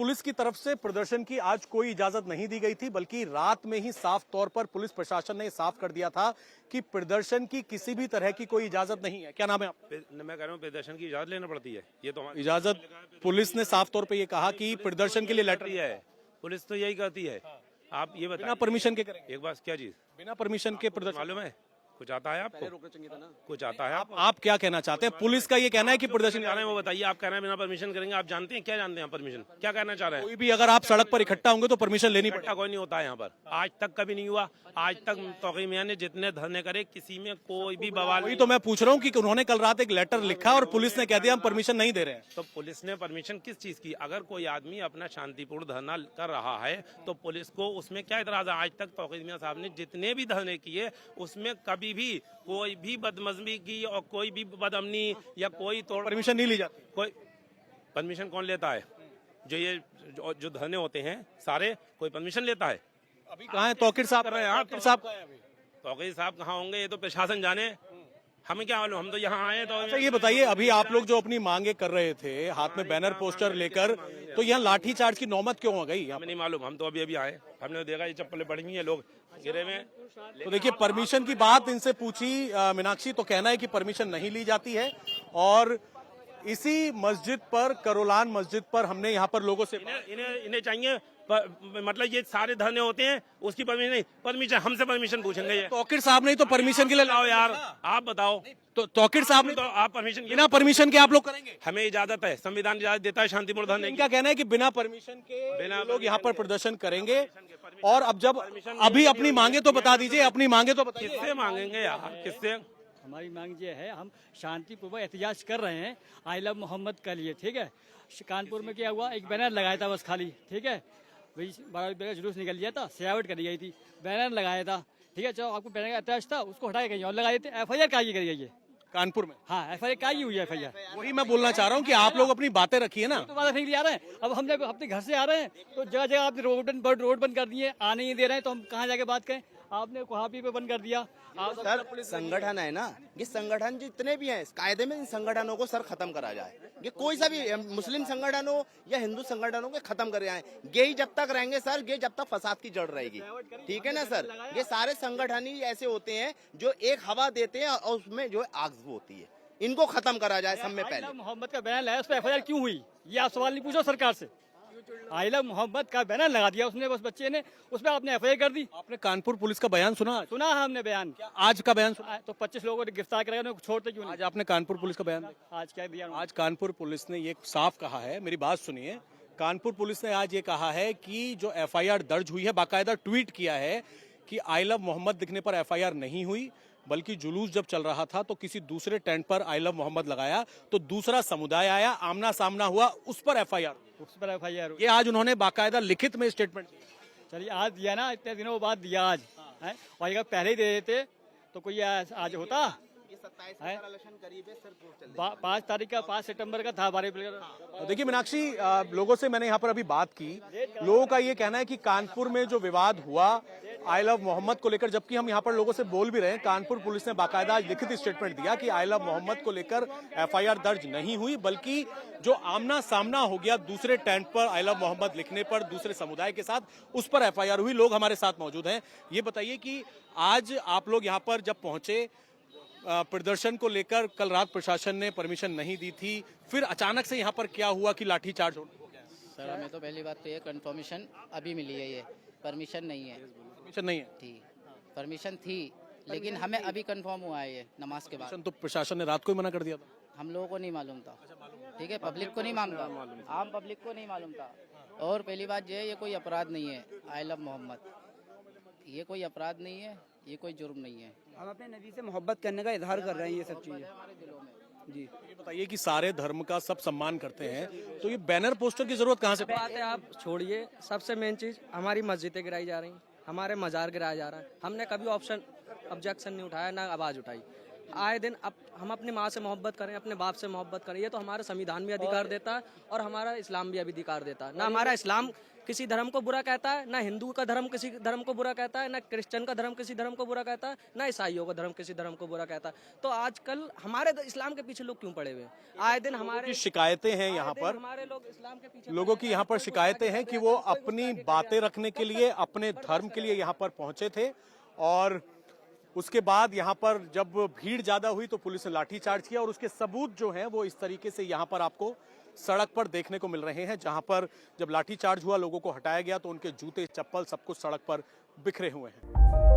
Police की तरफ से प्रदर्शन की आज कोई इजाजत नहीं दी गई थी, बल्कि रात में ही साफ तौर पर पुलिस प्रशासन ने साफ कर दिया था कि प्रदर्शन की किसी भी तरह की कोई इजाजत नहीं है। क्या नाम है आप? मैं कह रहा हूँ प्रदर्शन की इजाजत लेना पड़ती है, ये तो इजाजत पुलिस ने साफ तौर पे ये कहा कि प्रदर्शन के लिए लेटर है, पुलिस तो यही कहती है। आप ये बताइए बिना परमिशन के करेंगे? एक बात, क्या चीज बिना परमिशन के प्रदर्शन मालूम है? कुछ आता है आपको? कुछ आता है आप क्या कहना चाहते हैं? पुलिस का ये कहना है कि प्रदर्शन जा रहे हैं वो बताइए। आप कह रहे हैं बिना परमिशन करेंगे, आप जानते हैं क्या जानते हैं परमिशन क्या कहना चाह रहे हैं? कोई भी अगर आप सड़क पर इकट्ठा होंगे तो परमिशन लेनी पड़ेगी। इकट्ठा कोई नहीं होता है यहाँ पर, आज तक कभी नहीं हुआ। आज तक तौकीर मियां ने जितने धरने करे किसी में कोई भी बवाल वही नहीं। तो मैं पूछ रहा हूँ कि उन्होंने कल रात एक लेटर लिखा और पुलिस ने कह दिया हम परमिशन नहीं दे रहे हैं। तो पुलिस ने परमिशन किस चीज की? अगर कोई आदमी अपना शांतिपूर्ण धरना कर रहा है तो पुलिस को उसमें क्या इतराज है? आज तक तौकीर मियां साहब ने जितने भी धरने किए उसमें कभी भी कोई भी बदमजमी की और कोई भी बदअमनी या कोई तोड़ परमिशन नहीं ली जाती। कोई परमिशन कौन लेता है? जो धरने होते हैं सारे, कोई परमिशन लेता है? अभी कहाँ है तौकीर साहब? तौकीर साहब कहाँ है अभी? तौकीर साहब कहाँ होंगे ये तो प्रशासन जाने, हमें क्या मालूम। हम तो यहाँ आए तो अच्छा ये बताइए, अभी आप लोग जो अपनी मांगे कर रहे थे हाथ में बैनर पोस्टर लेकर, तो यहाँ लाठीचार्ज की नौबत क्यों हो गई? हमें नहीं मालूम, हम तो अभी आए, हमने देखा ये चप्पलें पड़ी हुई है, लोग गिरे हुए। तो देखिए परमिशन की बात इनसे पूछी मीनाक्षी, तो कहना है कि परमिशन नहीं ली जाती है। और इसी मस्जिद पर, करोलान मस्जिद पर, हमने यहाँ पर लोगों से इन्हें चाहिए मतलब ये सारे धरने होते हैं उसकी परमिशन नहीं, परमिशन हमसे परमिशन पूछेंगे ये। तौकीर साहब ने तो परमिशन के लिए लाओ यार, आप बताओ। तो तौकीर साहब ने तो आप परमिशन बिना परमिशन के आप लोग करेंगे? हमें इजाजत है, संविधान इजाजत देता है शांतिपूर्ण धरने की। इनका कहना है कि बिना परमिशन के लोग यहाँ पर प्रदर्शन करेंगे। और अब जब अभी अपनी मांगे तो बता दीजिए, अपनी मांगे तो बताइए। किससे मांगेंगे यार, किससे? हमारी मांग ये है, हम शांतिपूर्वक एहतजाज कर रहे हैं आई लव मोहम्मद के लिए, ठीक है। कानपुर में क्या हुआ, एक बैनर लगाया था बस खाली, ठीक है। वही 12 रुपये का जुलूस निकल लिया था, सजावट करी गई थी, बैनर लगाया था, ठीक है। चलो आपको बैनर का एहतजाज था, उसको हटाया कहीं और लगाए थे। FIR कागी करी गई है कानपुर में? हाँ, FIR कागी हुई है। FIR वही मैं बोलना चाह रहा हूँ कि आप लोग अपनी बातें रखिए ना। तो बात फेंक दिया रहे हैं। अब हम जब अपने घर से आ रहे हैं तो जगह जगह आपने रोड बंद कर दिए, आने नहीं दे रहे हैं, तो हम कहाँ जाके बात करें? आपने वहाँ पे बंद कर दिया। सर संगठन है ना, ये संगठन जितने भी हैं कायदे में इन संगठनों को सर खत्म करा जाए। ये कोई सा भी मुस्लिम संगठन हो या हिंदू संगठन हो के खत्म करे जाए। ये ही जब तक रहेंगे सर, ये जब तक फसाद की जड़ रहेगी, ठीक है ना सर। ये सारे संगठन ही ऐसे होते हैं जो एक हवा देते हैं और उसमें जो आग होती है। इनको खत्म करा जाए सब में पहले। मोहम्मद का बैनर लगाया, उस पर FIR क्यों हुई? ये आप सवाल नहीं पूछो सरकार से। आई लव मोहम्मद का बैनर लगा दिया उसने, बस बच्चे ने, उस पर आपने FIR कर दी। आपने कानपुर पुलिस का बयान सुना? सुना है हमने बयान। आज का बयान सुना? तो 25 लोगों को गिरफ्तार करेगा, छोड़ते क्यों नहीं? आज आपने कानपुर पुलिस का बयान? आज क्या दिया? आज कानपुर पुलिस ने ये साफ कहा है, मेरी बात सुनिए। कानपुर पुलिस ने आज ये कहा है कि जो FIR दर्ज हुई है, बाकायदा ट्वीट किया है कि आई लव मोहम्मद लिखने पर FIR नहीं हुई, बल्कि जुलूस जब चल रहा था तो किसी दूसरे टेंट पर आई लव मोहम्मद लगाया, तो दूसरा समुदाय आया, आमना सामना हुआ, उस पर FIR। उस पर FIR ये आज उन्होंने बाकायदा लिखित में स्टेटमेंट दिया। चलिए आज दिया ना, इतने दिनों बाद दिया आज है। और अगर पहले ही दे देते तो कोई आज होता? 5 तारीख का, 5 सितंबर का था हमारे। देखिए मीनाक्षी, लोगों से मैंने यहाँ पर अभी बात की, लोगों का ये कहना है कि कानपुर में जो विवाद हुआ आई लव मोहम्मद को लेकर, जबकि हम यहाँ पर लोगों से बोल भी रहे हैं, कानपुर पुलिस ने बाकायदा लिखित स्टेटमेंट दिया कि आई लव मोहम्मद को लेकर FIR दर्ज नहीं हुई, बल्कि जो आमना सामना हो गया दूसरे टेंट पर आई लव मोहम्मद लिखने पर दूसरे समुदाय के साथ, उस पर FIR हुई। लोग हमारे साथ मौजूद हैं। ये बताइए कि आज आप लोग यहाँ पर जब पहुंचे, प्रदर्शन को लेकर कल रात प्रशासन ने परमिशन नहीं दी थी, फिर अचानक से यहाँ पर क्या हुआ कि लाठीचार्ज हो गया? सर हमें तो पहली बात तो ये कंफर्मेशन अभी मिली है, ये परमिशन नहीं है। परमिशन नहीं है? थी परमिशन थी, लेकिन हमें अभी कंफर्म हुआ है ये नमाज के बाद। तो प्रशासन ने रात को ही मना कर दिया था? हम लोगों को नहीं मालूम था, ठीक है, पब्लिक को नहीं मालूम था, आम पब्लिक को नहीं मालूम था। और पहली बात ये कोई अपराध नहीं है, आई लव मोहम्मद ये कोई अपराध नहीं है, ये कोई जुर्म नहीं है। हम अपने नबी से मोहब्बत करने का इजहार कर रहे हैं, ये सब चीजें हमारे दिलों में। जी। ये बताइए कि सारे धर्म का सब सम्मान करते हैं, तो ये बैनर पोस्टर की जरूरत कहाँ से? बात है आप छोड़िए, सबसे मेन चीज हमारी मस्जिदें गिराई जा रही हैं, हमारे मजार गिराया जा रहा है। हमने कभी ऑब्जेक्शन नहीं उठाया, ना आवाज उठाई। आए दिन हम अपनी माँ से मोहब्बत करें, अपने बाप से मोहब्बत करें, ये तो हमारा संविधान भी अधिकार देता है और हमारा इस्लाम भी अधिकार देता है। ना हमारा इस्लाम किसी धर्म को बुरा कहता है, ना हिंदू का धर्म किसी धर्म को बुरा कहता है, ना क्रिश्चियन का धर्म किसी धर्म को बुरा कहता है, ना ईसाइयों का धर्म किसी धर्म को बुरा कहता है। तो आजकल हमारे इस्लाम के पीछे लोग क्यों पड़े हुए हैं? आए दिन हमारे की शिकायतें हैं यहाँ पर, हमारे लोग इस्लाम के पीछे लोगों की यहाँ पर शिकायतें हैं कि वो अपनी बातें रखने के लिए, अपने धर्म के लिए यहाँ पर पहुंचे थे और उसके बाद यहाँ पर जब भीड़ ज्यादा हुई तो पुलिस ने लाठीचार्ज किया और उसके सबूत जो हैं वो इस तरीके से यहाँ पर आपको सड़क पर देखने को मिल रहे हैं, जहां पर जब लाठीचार्ज हुआ लोगों को हटाया गया तो उनके जूते, चप्पल सब कुछ सड़क पर बिखरे हुए हैं।